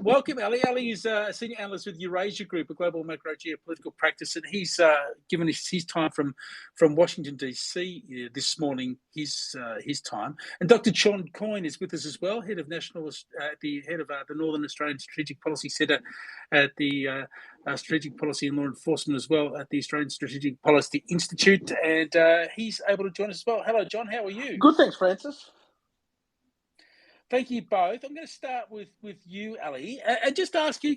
Welcome, Ali. Ali is a senior analyst with Eurasia Group, a global macro geopolitical practice, and he's given us his time from Washington DC this morning, his time. And Dr. Coyne is with us as well, head of the Northern Australian Strategic Policy Centre at the Strategic Policy and Law Enforcement as well at the Australian Strategic Policy Institute, and he's able to join us as well. Hello, John. How are you? Good, thanks, Francis. Thank you both. I'm going to start with you, Ali, and just ask you,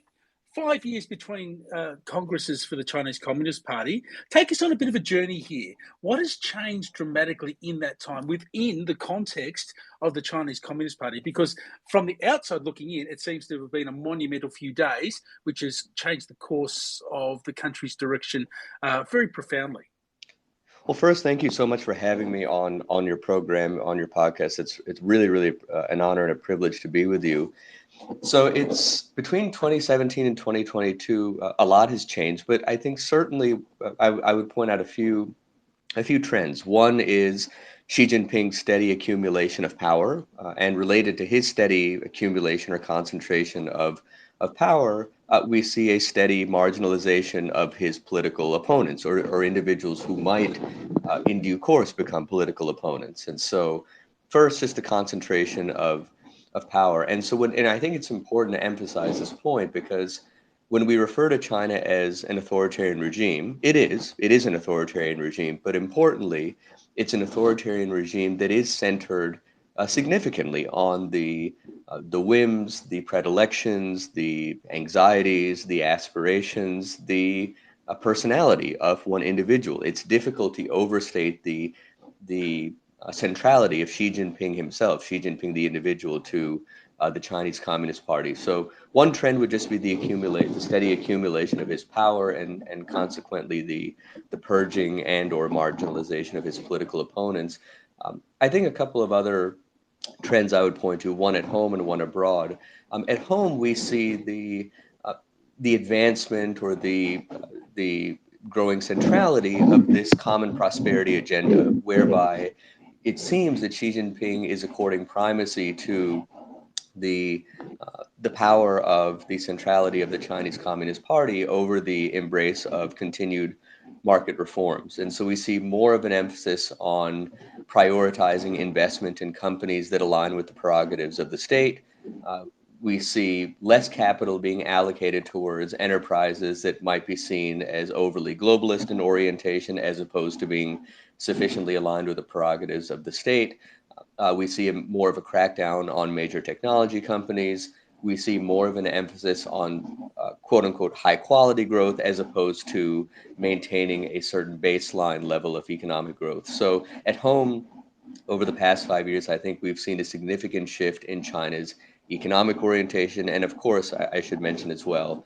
5 years between Congresses for the Chinese Communist Party. Take us on a bit of a journey here. What has changed dramatically in that time within the context of the Chinese Communist Party? Because from the outside looking in, it seems to have been a monumental few days, which has changed the course of the country's direction very profoundly. Well, first, thank you so much for having me on your program, on your podcast. It's really an honor and a privilege to be with you. So it's between 2017 and 2022, a lot has changed, but I think certainly I would point out a few trends. One is Xi Jinping's steady accumulation of power, and related to his steady accumulation or concentration of power, we see a steady marginalization of his political opponents or individuals who might, in due course, become political opponents. And so, first, just the concentration of power. And so, and I think it's important to emphasize this point because when we refer to China as an authoritarian regime, it is an authoritarian regime, but importantly, it's an authoritarian regime that is centered significantly on the whims, the predilections, the anxieties, the aspirations, the personality of one individual. It's difficult to overstate the centrality of Xi Jinping himself, Xi Jinping the individual, to the Chinese Communist Party. So one trend would just be the steady accumulation of his power and consequently the purging and or marginalization of his political opponents. I think a couple of other trends I would point to, one at home and one abroad. At home, we see the advancement or the growing centrality of this common prosperity agenda, whereby it seems that Xi Jinping is according primacy to the power of the centrality of the Chinese Communist Party over the embrace of continued market reforms. And so we see more of an emphasis on prioritizing investment in companies that align with the prerogatives of the state. We see less capital being allocated towards enterprises that might be seen as overly globalist in orientation as opposed to being sufficiently aligned with the prerogatives of the state. We see more of a crackdown on major technology companies. We see more of an emphasis on quote unquote high quality growth as opposed to maintaining a certain baseline level of economic growth. So at home, over the past 5 years, I think we've seen a significant shift in China's economic orientation. And of course, I should mention as well,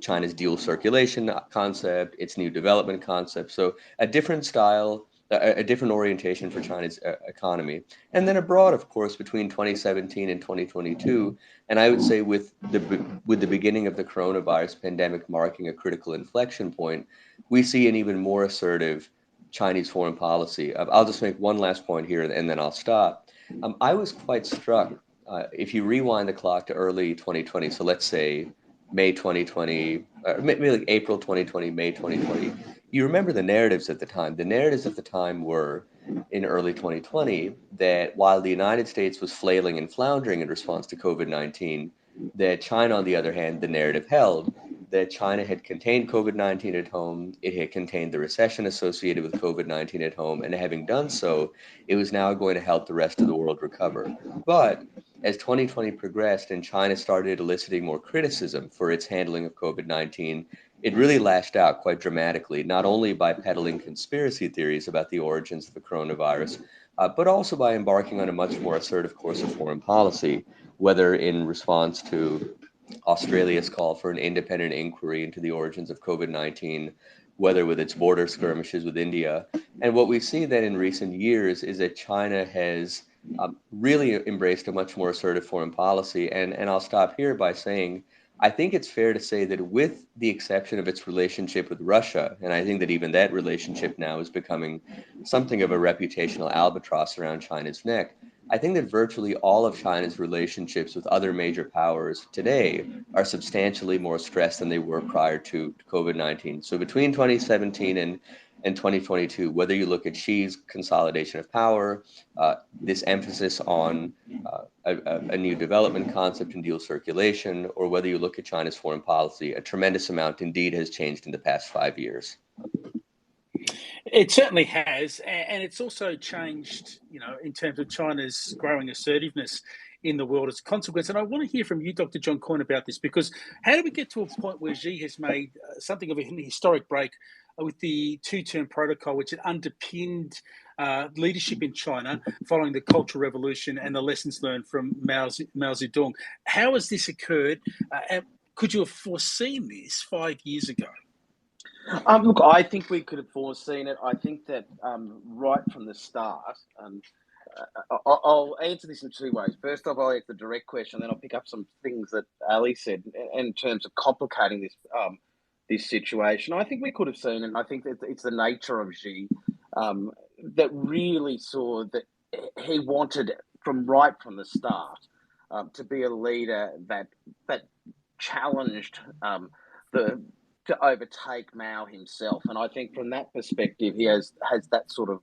China's dual circulation concept, its new development concept. So a different style, a different orientation for China's economy. And then abroad, of course, between 2017 and 2022, and I would say with the beginning of the coronavirus pandemic marking a critical inflection point, we see an even more assertive Chinese foreign policy. I'll just make one last point here and then I'll stop. I was quite struck, if you rewind the clock to early 2020, so let's say May 2020, maybe like April 2020, May 2020, you remember the narratives at the time. The narratives at the time were, in early 2020, that while the United States was flailing and floundering in response to COVID-19, that China, on the other hand, the narrative held that China had contained COVID-19 at home, it had contained the recession associated with COVID-19 at home, and having done so, it was now going to help the rest of the world recover. But as 2020 progressed and China started eliciting more criticism for its handling of COVID-19, it really lashed out quite dramatically, not only by peddling conspiracy theories about the origins of the coronavirus, but also by embarking on a much more assertive course of foreign policy, whether in response to Australia's call for an independent inquiry into the origins of COVID-19, whether with its border skirmishes with India. And what we see then in recent years is that China has really embraced a much more assertive foreign policy. And I'll stop here by saying, I think it's fair to say that with the exception of its relationship with Russia, and I think that even that relationship now is becoming something of a reputational albatross around China's neck, I think that virtually all of China's relationships with other major powers today are substantially more stressed than they were prior to COVID-19. So between 2017 and 2022, whether you look at Xi's consolidation of power, this emphasis on a new development concept and deal circulation, or whether you look at China's foreign policy, a tremendous amount indeed has changed in the past 5 years. It certainly has, and it's also changed, in terms of China's growing assertiveness in the world as a consequence. And I want to hear from you, Dr. John Coyne, about this, because how do we get to a point where Xi has made something of a historic break with the two-term protocol, which had underpinned leadership in China following the Cultural Revolution and the lessons learned from Mao Zedong? How has this occurred? And could you have foreseen this 5 years ago? Look, I think we could have foreseen it. I think that right from the start, I'll answer this in two ways. First off, I'll answer the direct question, then I'll pick up some things that Ali said in terms of complicating this situation. I think we could have seen, and I think that it's the nature of Xi that really saw that he wanted right from the start to be a leader that challenged to overtake Mao himself, and I think from that perspective, he has that sort of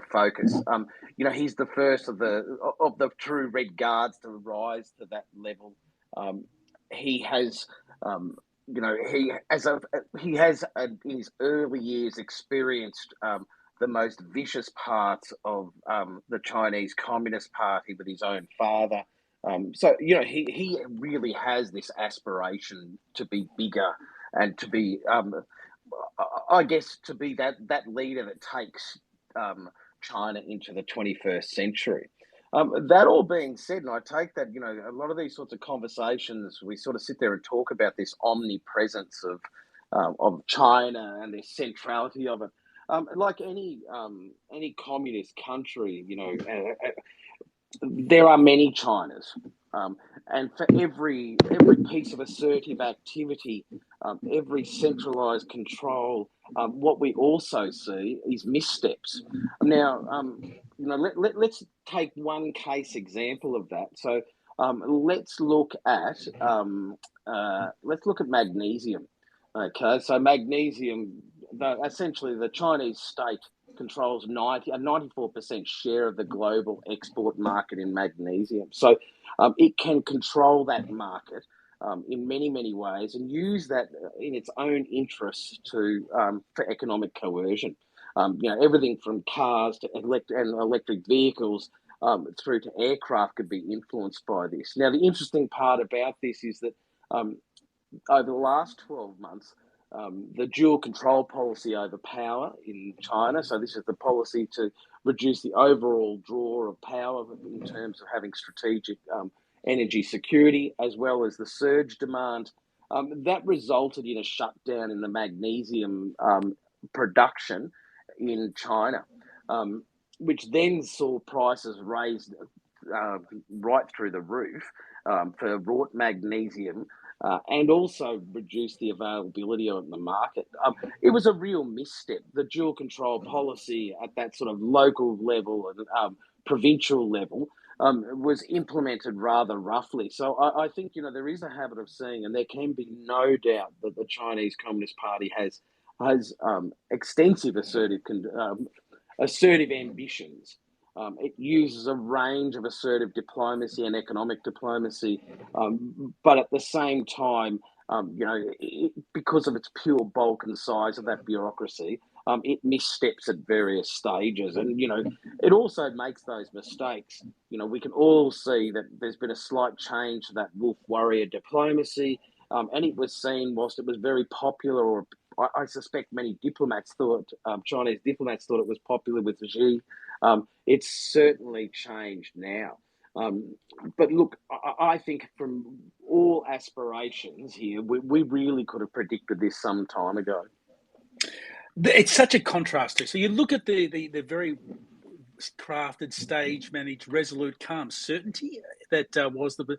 focus. He's the first of the true Red Guards to rise to that level. He has, he has in his early years experienced the most vicious parts of the Chinese Communist Party with his own father. So he really has this aspiration to be bigger and to be, I guess, to be that leader that takes China into the 21st century. That all being said, and I take that, a lot of these sorts of conversations, we sort of sit there and talk about this omnipresence of China and the centrality of it. Like any communist country, there are many Chinas, and for every piece of assertive activity, every centralised control, what we also see is missteps. Now, let's take one case example of that. So let's look at magnesium. Okay, so magnesium, essentially the Chinese state controls a 94% share of the global export market in magnesium. So it can control that market in many, many ways and use that in its own interests for economic coercion. Everything from cars to electric vehicles through to aircraft could be influenced by this. Now, the interesting part about this is that over the last 12 months, the dual control policy over power in China, so this is the policy to reduce the overall draw of power in terms of having strategic energy security, as well as the surge demand, that resulted in a shutdown in the magnesium production in China, which then saw prices raised right through the roof for wrought magnesium, and also reduce the availability of the market. It was a real misstep. The dual control policy at that sort of local level and provincial level was implemented rather roughly. So I think, there is a habit of seeing, and there can be no doubt that the Chinese Communist Party has extensive assertive ambitions. It uses a range of assertive diplomacy and economic diplomacy, but at the same time, because of its pure bulk and size of that bureaucracy, it missteps at various stages. And, it also makes those mistakes. We can all see that there's been a slight change to that wolf warrior diplomacy, and it was seen, whilst it was very popular, or I suspect many diplomats thought, Chinese diplomats thought it was popular with Xi. It's certainly changed now. But look, I think from all aspirations here, we really could have predicted this some time ago. It's such a contrast. So you look at the very crafted, stage-managed, resolute, calm certainty that was the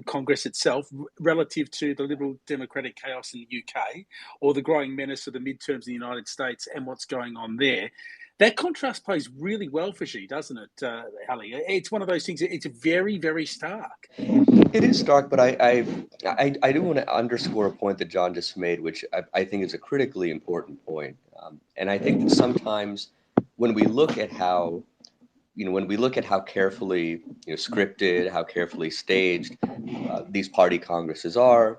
Congress itself, relative to the Liberal Democratic chaos in the UK, or the growing menace of the midterms in the United States and what's going on there. That contrast plays really well for Xi, doesn't it, Ali? It's one of those things. It's very, very stark. It is stark, but I do want to underscore a point that John just made, which I think is a critically important point. And I think that sometimes when we look at how when we look at how carefully scripted, how carefully staged these party congresses are,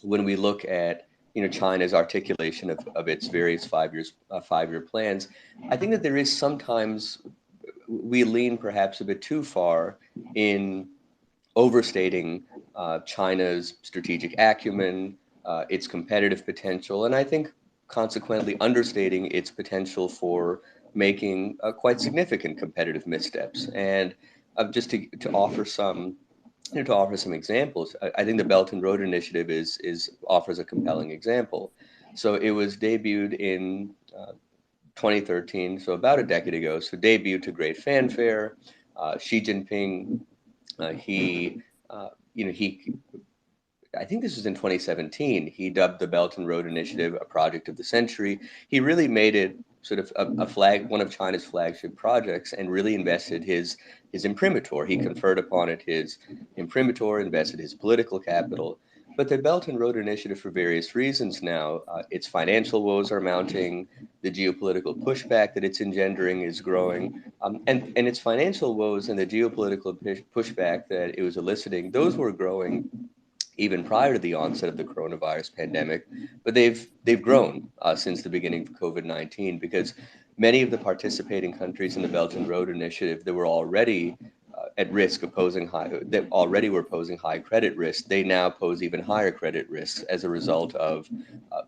when we look at China's articulation of its various 5-year plans, I think that there is sometimes we lean perhaps a bit too far in overstating China's strategic acumen, its competitive potential, and I think consequently understating its potential for making quite significant competitive missteps. And just to offer some examples, I think the Belt and Road Initiative offers a compelling example. So it was debuted in 2013, so about a decade ago. So debuted to great fanfare. Xi Jinping, he, he I think this was in 2017. He dubbed the Belt and Road Initiative a project of the century. He really made it sort of one of China's flagship projects, and really invested his imprimatur. He conferred upon it his imprimatur, invested his political capital. But the Belt and Road Initiative, for various reasons now, its financial woes are mounting, the geopolitical pushback that it's engendering is growing, and its financial woes and the geopolitical pushback that it was eliciting, those were growing even prior to the onset of the coronavirus pandemic, but they've grown since the beginning of COVID-19, because many of the participating countries in the Belt and Road Initiative that were already at risk of that already were posing high credit risk, they now pose even higher credit risks as a result of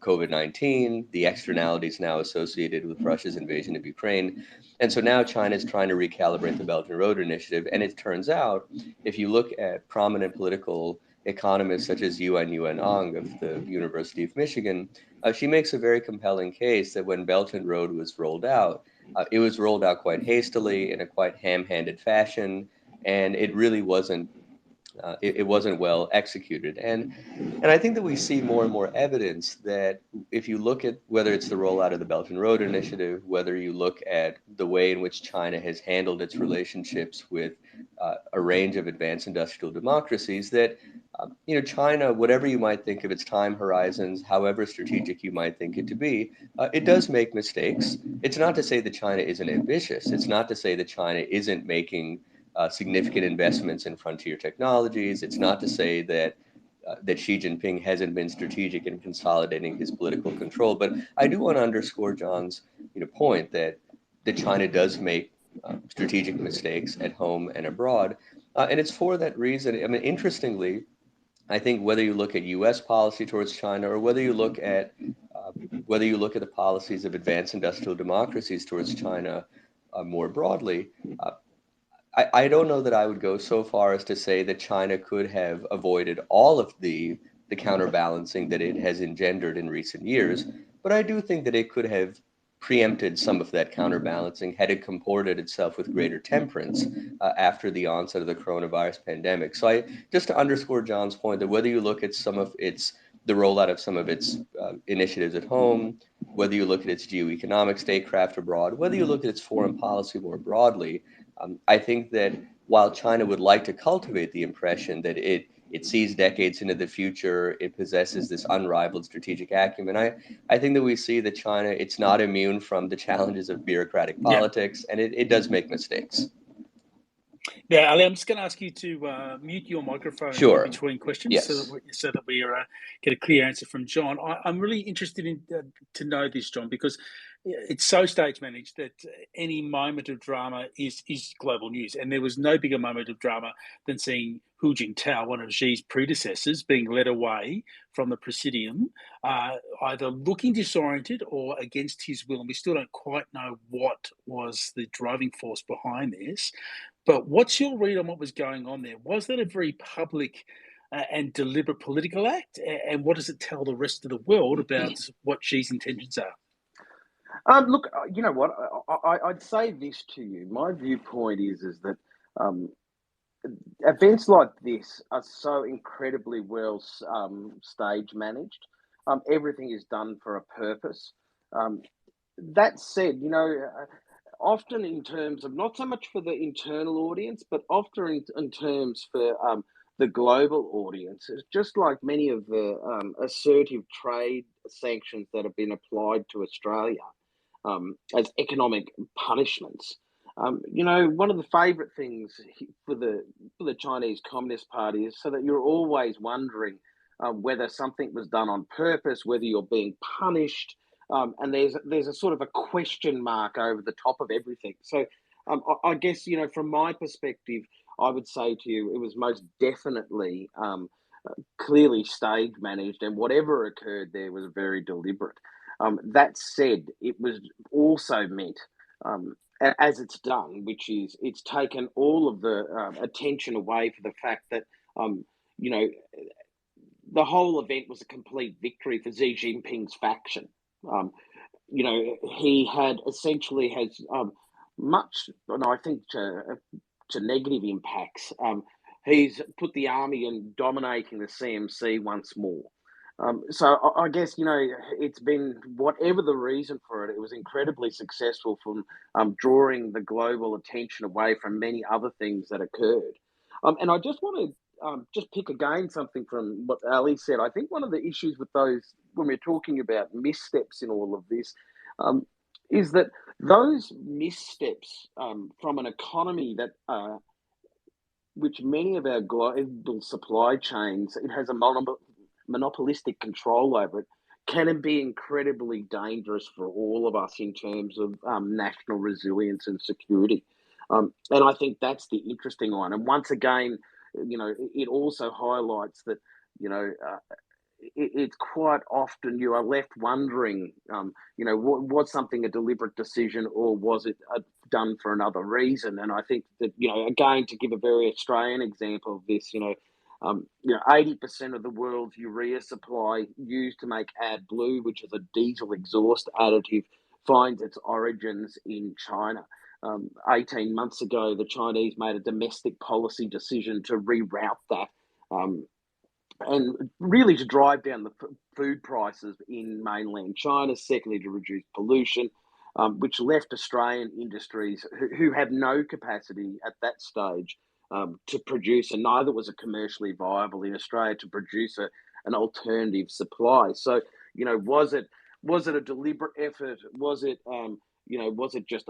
COVID-19, the externalities now associated with Russia's invasion of Ukraine. And so now China is trying to recalibrate the Belt and Road Initiative. And it turns out, if you look at prominent political economists such as Yuan Ong of the University of Michigan, she makes a very compelling case that when Belt and Road was rolled out, it was rolled out quite hastily in a quite ham-handed fashion, and it really wasn't it wasn't well executed. And I think that we see more and more evidence that if you look at whether it's the rollout of the Belt and Road Initiative, whether you look at the way in which China has handled its relationships with a range of advanced industrial democracies, that China, whatever you might think of its time horizons, however strategic you might think it to be, it does make mistakes. It's not to say that China isn't ambitious. It's not to say that China isn't making significant investments in frontier technologies. It's not to say that that Xi Jinping hasn't been strategic in consolidating his political control. But I do want to underscore John's point that China does make strategic mistakes at home and abroad, and it's for that reason. I mean, interestingly, I think whether you look at U.S. policy towards China, or whether you look at the policies of advanced industrial democracies towards China more broadly, I don't know that I would go so far as to say that China could have avoided all of the counterbalancing that it has engendered in recent years, but I do think that it could have preempted some of that counterbalancing had it comported itself with greater temperance after the onset of the coronavirus pandemic. So just to underscore John's point, that whether you look at the rollout of some of its initiatives at home, whether you look at its geoeconomic statecraft abroad, whether you look at its foreign policy more broadly, I think that while China would like to cultivate the impression that it sees decades into the future, it possesses this unrivaled strategic acumen, I think that we see that China, it's not immune from the challenges of bureaucratic politics, and it does make mistakes. Yeah, Ali, I'm just going to ask you to mute your microphone Sure. in between questions, Yes. so that we get a clear answer from John. I'm really interested in to know this, John, because it's so stage managed that any moment of drama is global news, and there was no bigger moment of drama than seeing Hu Jintao, one of Xi's predecessors, being led away from the Presidium, either looking disoriented or against his will, and we still don't quite know what was the driving force behind this. But what's your read on what was going on there? Was that a very public and deliberate political act? And what does it tell the rest of the world about what Xi's intentions are? Look, you know what? I'd say this to you. My viewpoint is that events like this are so incredibly well stage managed. Everything is done for a purpose. That said, often in terms of not so much for the internal audience, but often in terms for the global audience. It's just like many of the assertive trade sanctions that have been applied to Australia as economic punishments. One of the favourite things for the Chinese Communist Party is so that you're always wondering whether something was done on purpose, whether you're being punished, and there's a sort of a question mark over the top of everything. So I guess from my perspective, I would say to you, it was most definitely clearly stage managed, and whatever occurred there was very deliberate. That said, it was also meant, as it's done, which is it's taken all of the attention away from the fact that, you know, the whole event was a complete victory for Xi Jinping's faction. He had essentially has much, and I think to negative impacts. He's put the army in dominating the CMC once more. So I guess, it's been, whatever the reason for it, it was incredibly successful from drawing the global attention away from many other things that occurred. And I just want to just pick again something from what Ali said. I think one of the issues with those, when we're talking about missteps in all of this, is that those missteps from an economy that which many of our global supply chains, it has a monopolistic control over it, can be incredibly dangerous for all of us in terms of national resilience and security. And I think that's the interesting one. And once again, it also highlights that, it's quite often you are left wondering, was something a deliberate decision or was it done for another reason? And I think that, again, to give a very Australian example of this, 80% of the world's urea supply used to make AdBlue, which is a diesel exhaust additive, finds its origins in China. 18 months ago, the Chinese made a domestic policy decision to reroute that and really to drive down the food prices in mainland China, secondly, to reduce pollution, which left Australian industries who had no capacity at that stage to produce, and neither was it commercially viable in Australia to produce an alternative supply. So, was it a deliberate effort? Was it just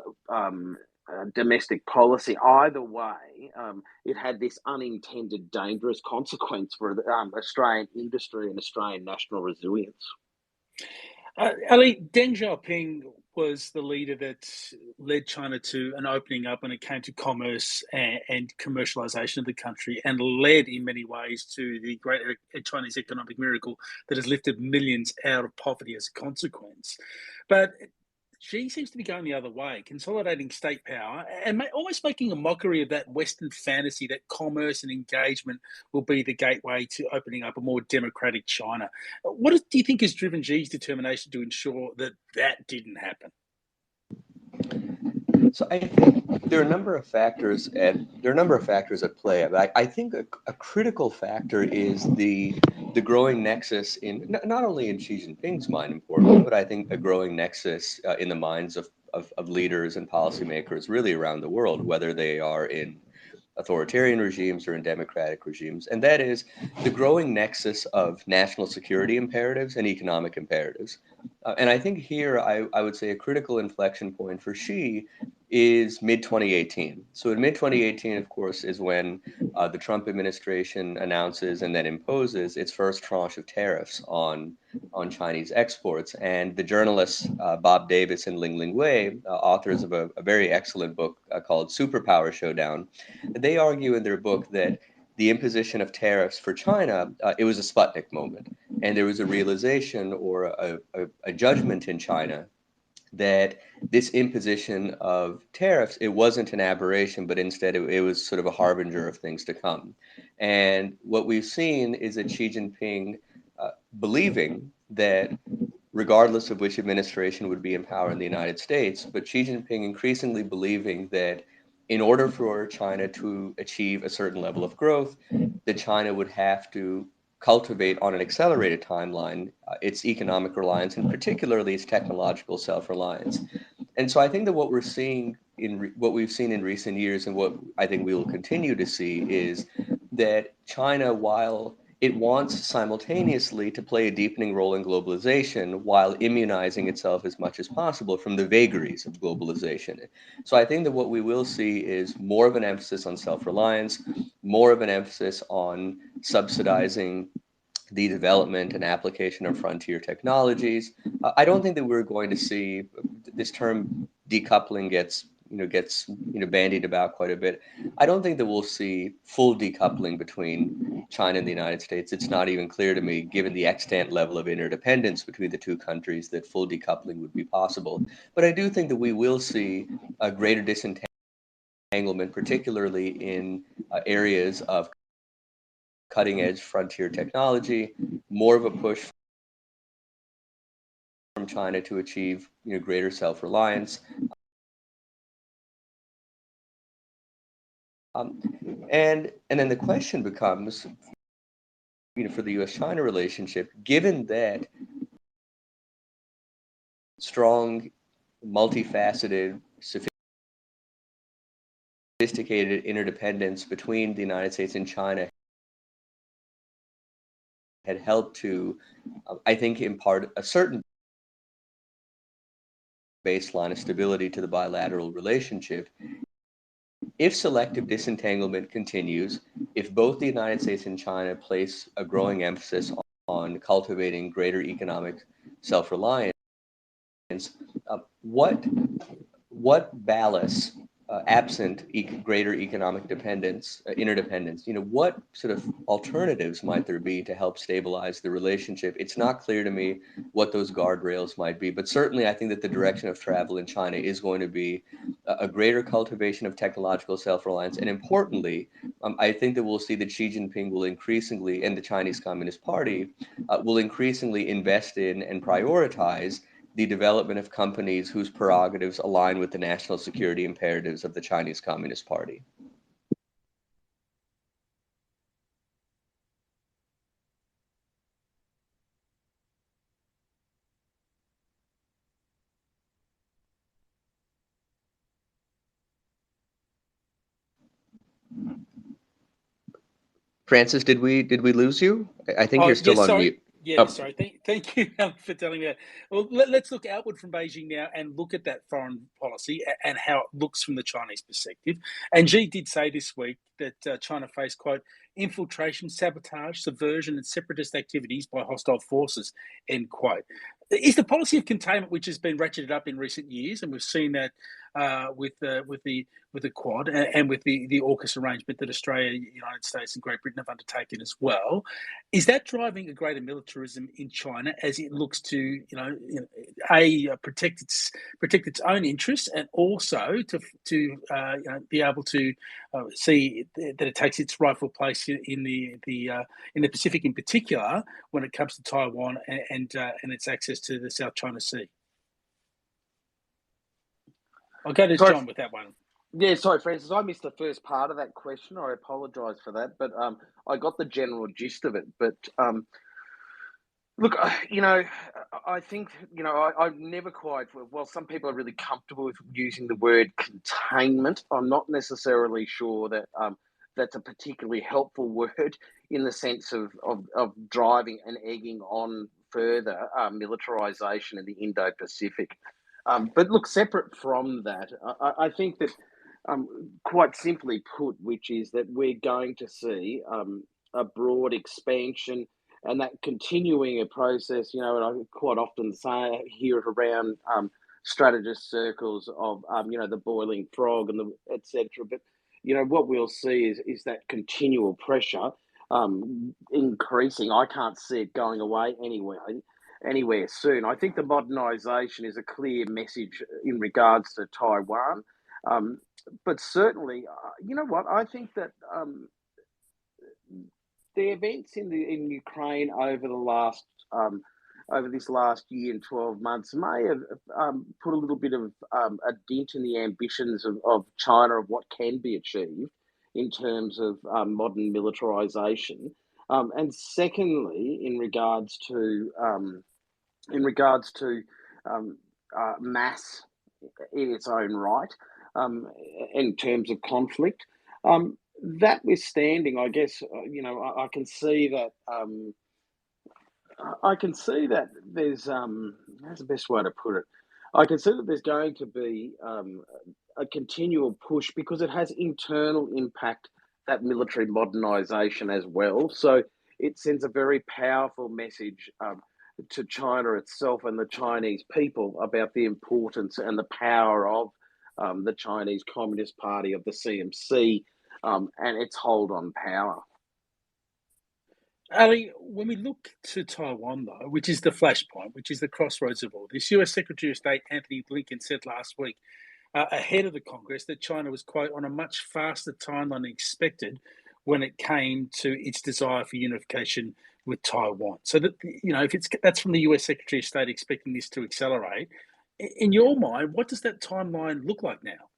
domestic policy? Either way, it had this unintended dangerous consequence for the Australian industry and Australian national resilience. Ali, Deng Xiaoping was the leader that led China to an opening up when it came to commerce and commercialization of the country, and led in many ways to the great Chinese economic miracle that has lifted millions out of poverty as a consequence. But Xi seems to be going the other way, consolidating state power and almost making a mockery of that Western fantasy that commerce and engagement will be the gateway to opening up a more democratic China. What do you think has driven Xi's determination to ensure that that didn't happen? So I think there are a number of factors at play. I think a critical factor is the growing nexus in not only in Xi Jinping's mind, importantly, but I think a growing nexus in the minds of leaders and policymakers really around the world, whether they are in authoritarian regimes or in democratic regimes, and that is the growing nexus of national security imperatives and economic imperatives. And I think here I would say a critical inflection point for Xi is mid-2018. So in mid-2018, of course, is when the Trump administration announces and then imposes its first tranche of tariffs on Chinese exports. And the journalists Bob Davis and Ling Wei, authors of a very excellent book called Superpower Showdown, they argue in their book that the imposition of tariffs for China, it was a Sputnik moment. And there was a realization or a judgment in China that this imposition of tariffs, it wasn't an aberration, but instead it was sort of a harbinger of things to come. And what we've seen is that Xi Jinping believing that regardless of which administration would be in power in the United States, but Xi Jinping increasingly believing that in order for China to achieve a certain level of growth, that China would have to cultivate on an accelerated timeline its economic reliance and particularly its technological self-reliance. And so I think that what we're seeing what we've seen in recent years, and what I think we will continue to see, is that China, while it wants simultaneously to play a deepening role in globalization while immunizing itself as much as possible from the vagaries of globalization. So I think that what we will see is more of an emphasis on self-reliance, more of an emphasis on subsidizing the development and application of frontier technologies. I don't think that we're going to see this term decoupling gets bandied about quite a bit. I don't think that we'll see full decoupling between China and the United States. It's not even clear to me, given the extant level of interdependence between the two countries, that full decoupling would be possible. But I do think that we will see a greater disentanglement, particularly in areas of cutting edge frontier technology, more of a push from China to achieve greater self-reliance. And then the question becomes, for the U.S.-China relationship, given that strong, multifaceted, sophisticated interdependence between the United States and China had helped to, I think, impart a certain baseline of stability to the bilateral relationship. If selective disentanglement continues, if both the United States and China place a growing emphasis on cultivating greater economic self-reliance, what ballast, absent greater economic interdependence, what sort of alternatives might there be to help stabilize the relationship? It's not clear to me what those guardrails might be, but certainly I think that the direction of travel in China is going to be a greater cultivation of technological self-reliance. And importantly, I think that we'll see that Xi Jinping will increasingly, and the Chinese Communist Party, will increasingly invest in and prioritize the development of companies whose prerogatives align with the national security imperatives of the Chinese Communist Party. Francis, did we lose you? I think you're still on mute. Yeah, sorry. Thank you, Alan, for telling me that. Well, let's look outward from Beijing now and look at that foreign policy and how it looks from the Chinese perspective. And Xi did say this week that China faced, quote, infiltration, sabotage, subversion, and separatist activities by hostile forces, end quote. Is the policy of containment, which has been ratcheted up in recent years, and we've seen that with the Quad and with the AUKUS arrangement that Australia, United States, and Great Britain have undertaken as well, is that driving a greater militarism in China as it looks to, protect its own interests, and also to be able to see that it takes its rightful place in the Pacific, in particular, when it comes to Taiwan and its access to the South China Sea? I'll go to John with that one. Yeah, sorry, Francis, I missed the first part of that question. I apologise for that, but I got the general gist of it. But look, I think, I've never quite, well, some people are really comfortable with using the word containment. I'm not necessarily sure that that's a particularly helpful word in the sense of driving and egging on further militarization in the Indo-Pacific. But look, separate from that, I think that quite simply put, which is that we're going to see a broad expansion and that continuing a process, and I quite often hear it around strategist circles of, the boiling frog and etc. But, what we'll see is that continual pressure increasing. I can't see it going away anywhere soon. I think the modernisation is a clear message in regards to Taiwan. But certainly, I think that the events in Ukraine over this last year and 12 months may have put a little bit of a dent in the ambitions of China of what can be achieved in terms of modern militarization. And secondly, in regards to mass in its own right, in terms of conflict. Notwithstanding, I guess I can see that. I can see that there's how's the best way to put it? I can see that there's going to be a continual push because it has internal impact, that military modernisation as well. So it sends a very powerful message to China itself and the Chinese people about the importance and the power of the Chinese Communist Party, of the CMC, and its hold on power. Ali, when we look to Taiwan, though, which is the flashpoint, which is the crossroads of all this, US Secretary of State Anthony Blinken said last week, ahead of the Congress, that China was, quote, on a much faster timeline than expected when it came to its desire for unification with Taiwan. So that, if that's from the US Secretary of State expecting this to accelerate, in your mind, what does that timeline look like now?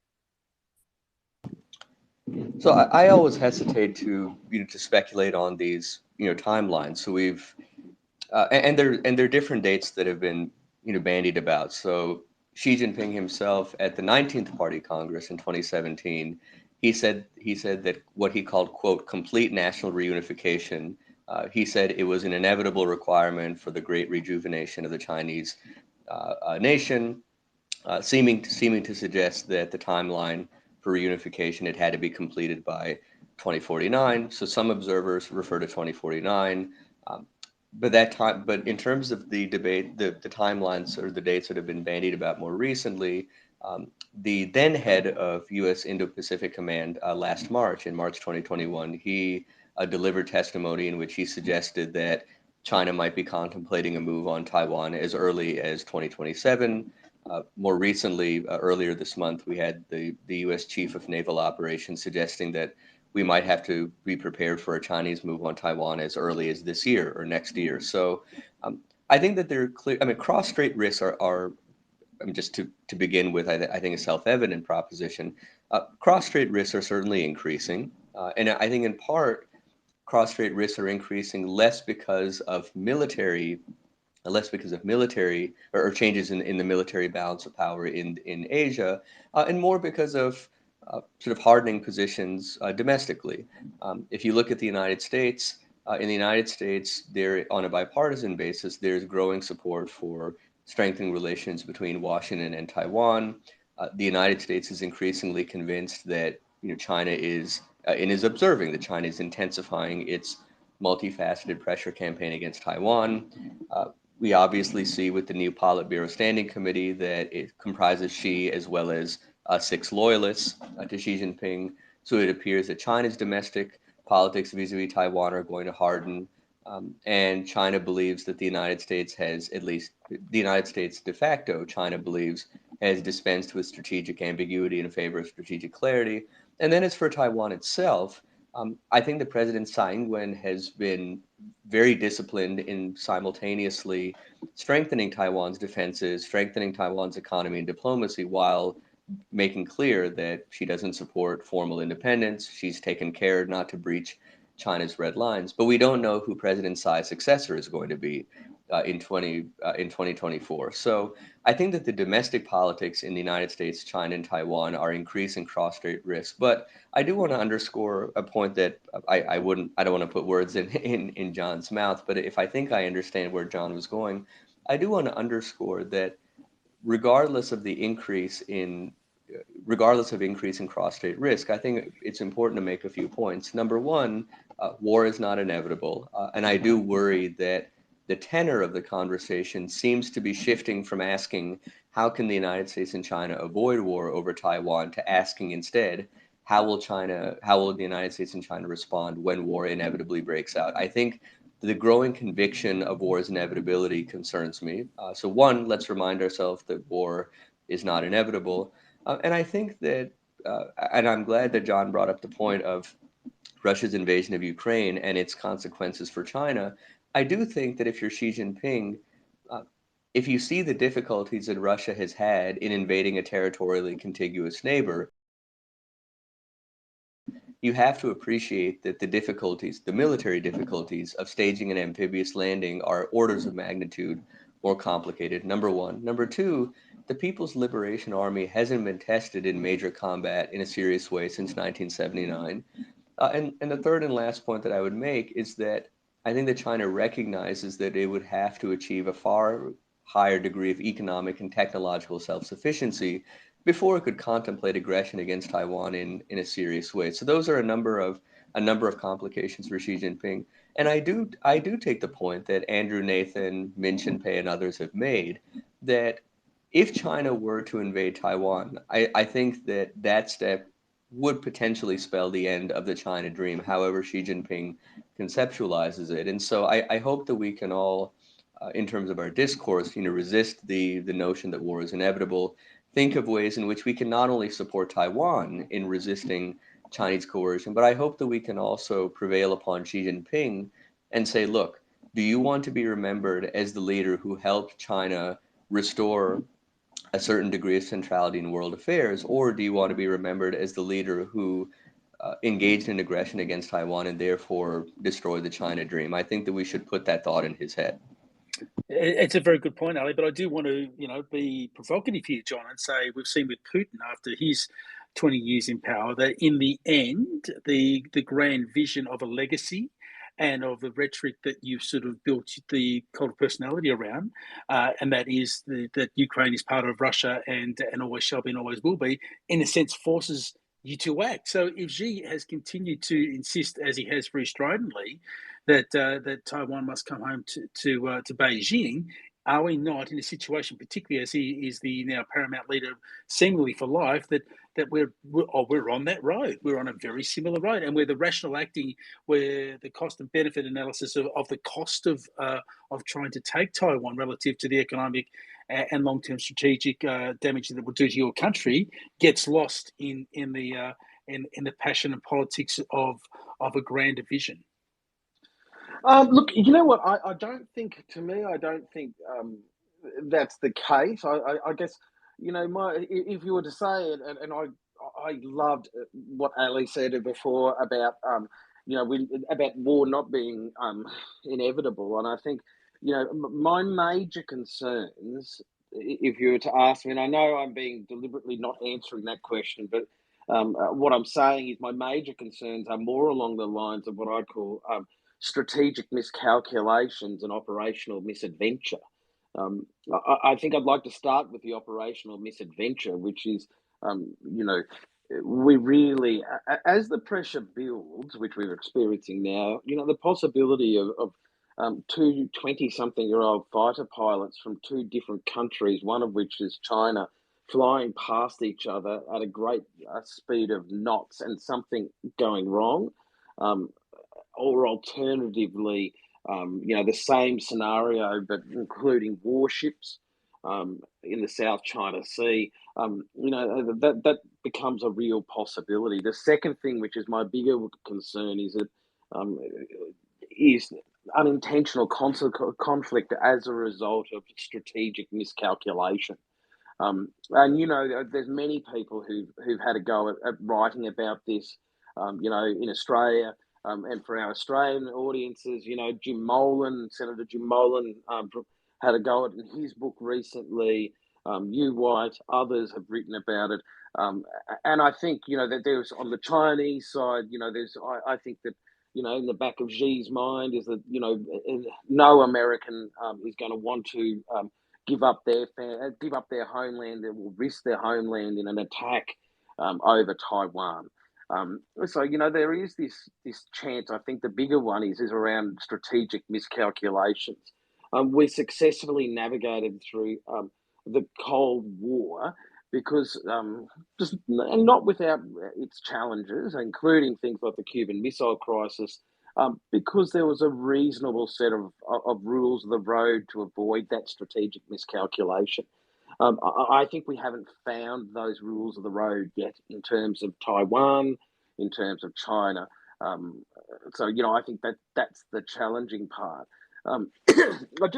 So I always hesitate to to speculate on these timelines. So we've and there are different dates that have been bandied about. So Xi Jinping himself at the 19th Party Congress in 2017, he said that what he called, quote, complete national reunification. He said it was an inevitable requirement for the great rejuvenation of the Chinese nation, seeming to suggest that the timeline for reunification, it had to be completed by 2049. So some observers refer to 2049. But in terms of the debate, the timelines or the dates that have been bandied about more recently, the then head of U.S. Indo-Pacific Command last March, in March 2021, he delivered testimony in which he suggested that China might be contemplating a move on Taiwan as early as 2027. More recently, earlier this month, we had the U.S. Chief of Naval Operations suggesting that we might have to be prepared for a Chinese move on Taiwan as early as this year or next year. So I think that they're clear. I mean, cross-strait risks are just to begin with, I think a self-evident proposition. Cross-strait risks are certainly increasing. And I think in part, cross-strait risks are increasing less because of military or changes in the military balance of power in Asia, and more because of sort of hardening positions domestically. If you look at the United States, in the United States, there on a bipartisan basis, there's growing support for strengthening relations between Washington and Taiwan. The United States is increasingly convinced that China is and is observing that China is intensifying its multifaceted pressure campaign against Taiwan. We obviously see with the new Politburo Standing Committee that it comprises Xi as well as 6 loyalists to Xi Jinping. So it appears that China's domestic politics vis-a-vis Taiwan are going to harden. And China believes that the United States de facto, China believes, has dispensed with strategic ambiguity in favor of strategic clarity. And then as for Taiwan itself, I think the President Tsai Ing-wen has been very disciplined in simultaneously strengthening Taiwan's defenses, strengthening Taiwan's economy and diplomacy, while making clear that she doesn't support formal independence. She's taken care not to breach China's red lines. But we don't know who President Tsai's successor is going to be in 2024. So I think that the domestic politics in the United States, China, and Taiwan are increasing cross-strait risk. But I do want to underscore a point that I don't want to put words in John's mouth, but if I think I understand where John was going, I do want to underscore that regardless of increasing cross-strait risk, I think it's important to make a few points. Number one, war is not inevitable, and I do worry that the tenor of the conversation seems to be shifting from asking how can the United States and China avoid war over Taiwan to asking instead how will the United States and China respond when war inevitably breaks out. I think the growing conviction of war's inevitability concerns me. So one, let's remind ourselves that war is not inevitable. And I think that, and I'm glad that John brought up the point of Russia's invasion of Ukraine and its consequences for China. I do think that if you're Xi Jinping, if you see the difficulties that Russia has had in invading a territorially contiguous neighbor, you have to appreciate that the military difficulties of staging an amphibious landing are orders of magnitude more complicated, number one. Number two, the People's Liberation Army hasn't been tested in major combat in a serious way since 1979. And the third and last point that I would make is that I think that China recognizes that it would have to achieve a far higher degree of economic and technological self-sufficiency before it could contemplate aggression against Taiwan in a serious way. So those are a number of complications for Xi Jinping. And I do take the point that Andrew Nathan, Min Chin-pei, and others have made that if China were to invade Taiwan, I think that step would potentially spell the end of the China dream, however Xi Jinping conceptualizes it. And so I hope that we can all, in terms of our discourse, resist the notion that war is inevitable, think of ways in which we can not only support Taiwan in resisting Chinese coercion, but I hope that we can also prevail upon Xi Jinping and say, look, do you want to be remembered as the leader who helped China restore a certain degree of centrality in world affairs, or do you want to be remembered as the leader who engaged in aggression against Taiwan and therefore destroyed the China dream? I think that we should put that thought in his head. It's a very good point, Ali, but I do want to, be provocative here, John, and say we've seen with Putin after his 20 years in power that in the end, the grand vision of a legacy and of the rhetoric that you've sort of built the cult of personality around, and that is that Ukraine is part of Russia and always shall be and always will be, in a sense, forces you to act. So if Xi has continued to insist, as he has very stridently, that Taiwan must come home to Beijing, are we not in a situation, particularly as he is the now paramount leader, seemingly for life, that we're on that road? We're on a very similar road, and where the rational acting, where the cost and benefit analysis of the cost of trying to take Taiwan relative to the economic and long-term strategic damage that it will do to your country gets lost in the passion and politics of a grander vision. Look, you know what? I don't think, to me, I don't think that's the case. I guess, if you were to say it, and I loved what Ali said before about, about war not being inevitable. And I think, my major concerns, if you were to ask me, and I know I'm being deliberately not answering that question, but what I'm saying is my major concerns are more along the lines of what I'd call strategic miscalculations and operational misadventure. I think I'd like to start with the operational misadventure, which is, we really, as the pressure builds, which we're experiencing now, the possibility of two 20-something-year-old fighter pilots from two different countries, one of which is China, flying past each other at a great speed of knots and something going wrong. Or alternatively, the same scenario, but including warships in the South China Sea, that becomes a real possibility. The second thing, which is my bigger concern, is that is unintentional conflict as a result of strategic miscalculation. And there's many people who've had a go at writing about this. In Australia, and for our Australian audiences, Senator Jim Molan had a go at it in his book recently. White, others have written about it, and I think that there's on the Chinese side, I think that in the back of Xi's mind is that no American is going to want to give up their homeland and will risk their homeland in an attack over Taiwan. So there is this chance. I think the bigger one is around strategic miscalculations. We successfully navigated through the Cold War because just and not without its challenges, including things like the Cuban Missile Crisis, because there was a reasonable set of rules of the road to avoid that strategic miscalculation. I think we haven't found those rules of the road yet in terms of Taiwan, in terms of China. So I think that's the challenging part. But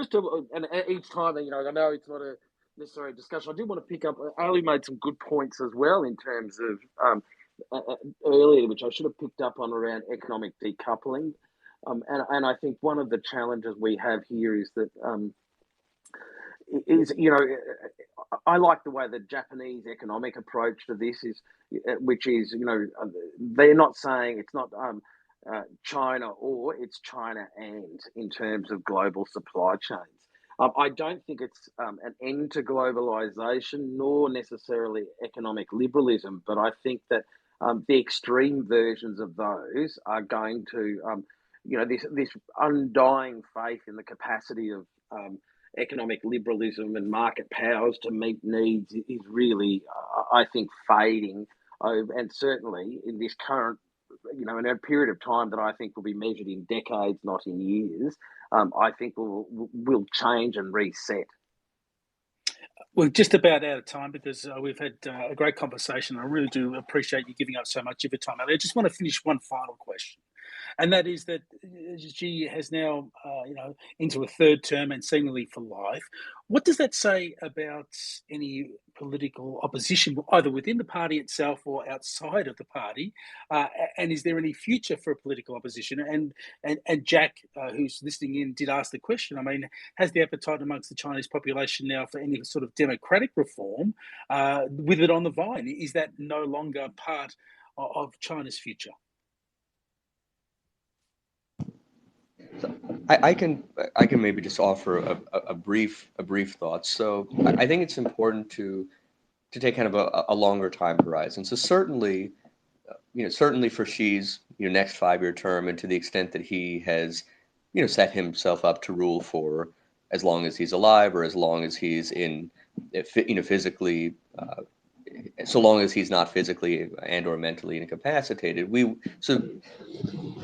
and each time, I know it's not a necessary discussion. I do want to pick up. Ali made some good points as well in terms of earlier, which I should have picked up on around economic decoupling. And I think one of the challenges we have here is that is, I like the way the Japanese economic approach to this is, which is, they're not saying it's not China or, it's China and, in terms of global supply chains. I don't think it's an end to globalization nor necessarily economic liberalism, but I think that the extreme versions of those are going to, this undying faith in the capacity of economic liberalism and market powers to meet needs is really, I think, fading. And certainly in this current, in a period of time that I think will be measured in decades, not in years, I think will change and reset. We're just about out of time because we've had a great conversation. I really do appreciate you giving up so much of your time. I just want to finish one final question. And that is that Xi has now, into a third term and seemingly for life. What does that say about any political opposition, either within the party itself or outside of the party? And is there any future for a political opposition? And Jack, who's listening in, did ask the question. I mean, has the appetite amongst the Chinese population now for any sort of democratic reform with it on the vine? Is that no longer part of China's future? So I can maybe just offer a brief thought. So I think it's important to take kind of a longer time horizon. So certainly, certainly for Xi's next 5-year term, and to the extent that he has set himself up to rule for as long as he's alive, or as long as he's physically, so long as he's not physically and or mentally incapacitated, so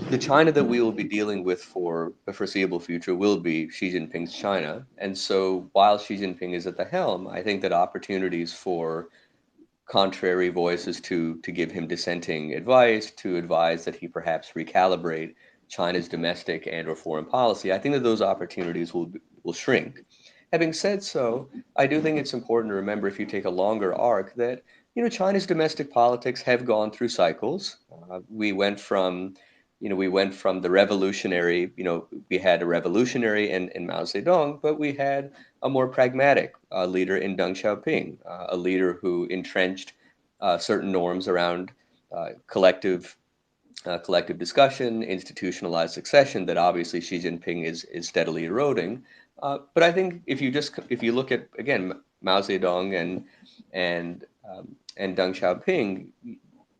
the China that we will be dealing with for the foreseeable future will be Xi Jinping's China. And so while Xi Jinping is at the helm, I think that opportunities for contrary voices to give him dissenting advice, to advise that he perhaps recalibrate China's domestic and or foreign policy, I think that those opportunities will shrink. Having said so, I do think it's important to remember, if you take a longer arc, that China's domestic politics have gone through cycles. We went from the revolutionary, we had a revolutionary in Mao Zedong, but we had a more pragmatic leader in Deng Xiaoping, a leader who entrenched certain norms around collective discussion, institutionalized succession that obviously Xi Jinping is steadily eroding. But I think if you look at, again, Mao Zedong and Deng Xiaoping,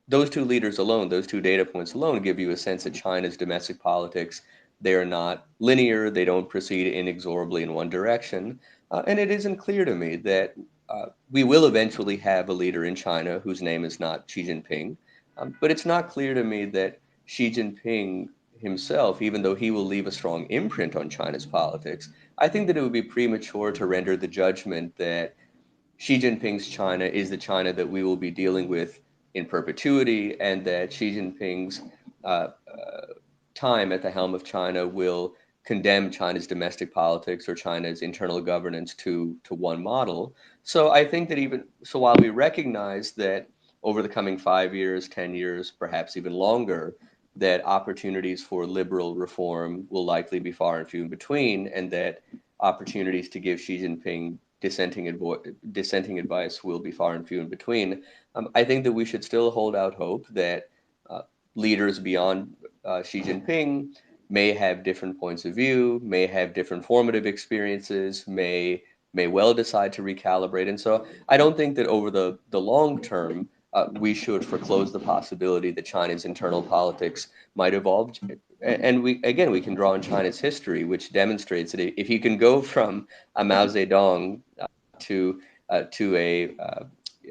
those two leaders alone, those two data points alone, give you a sense that China's domestic politics, they are not linear, they don't proceed inexorably in one direction. And it isn't clear to me that we will eventually have a leader in China whose name is not Xi Jinping. But it's not clear to me that Xi Jinping himself, even though he will leave a strong imprint on China's politics, I think that it would be premature to render the judgment that Xi Jinping's China is the China that we will be dealing with in perpetuity, and that Xi Jinping's time at the helm of China will condemn China's domestic politics or China's internal governance to one model. So I think that while we recognize that over the coming 5 years, 10 years, perhaps even longer, that opportunities for liberal reform will likely be far and few in between, and that opportunities to give Xi Jinping dissenting advice will be far and few in between. I think that we should still hold out hope that leaders beyond Xi Jinping may have different points of view, may have different formative experiences, may well decide to recalibrate. And so I don't think that over the long term, we should foreclose the possibility that China's internal politics might evolve. And we can draw on China's history, which demonstrates that if you can go from a Mao Zedong to a Deng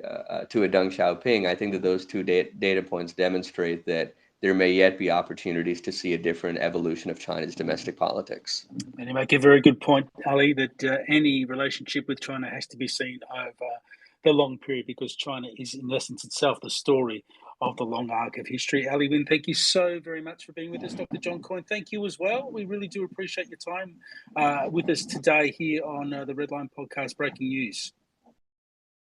Xiaoping, I think that those two data points demonstrate that there may yet be opportunities to see a different evolution of China's domestic politics. And you make a very good point, Ali, that any relationship with China has to be seen over the long period, because China is, in essence itself, the story of the long arc of history. Ali Wyne, thank you so very much for being with us. Dr. John Coyne, thank you as well. We really do appreciate your time with us today here on the Redline Podcast Breaking News.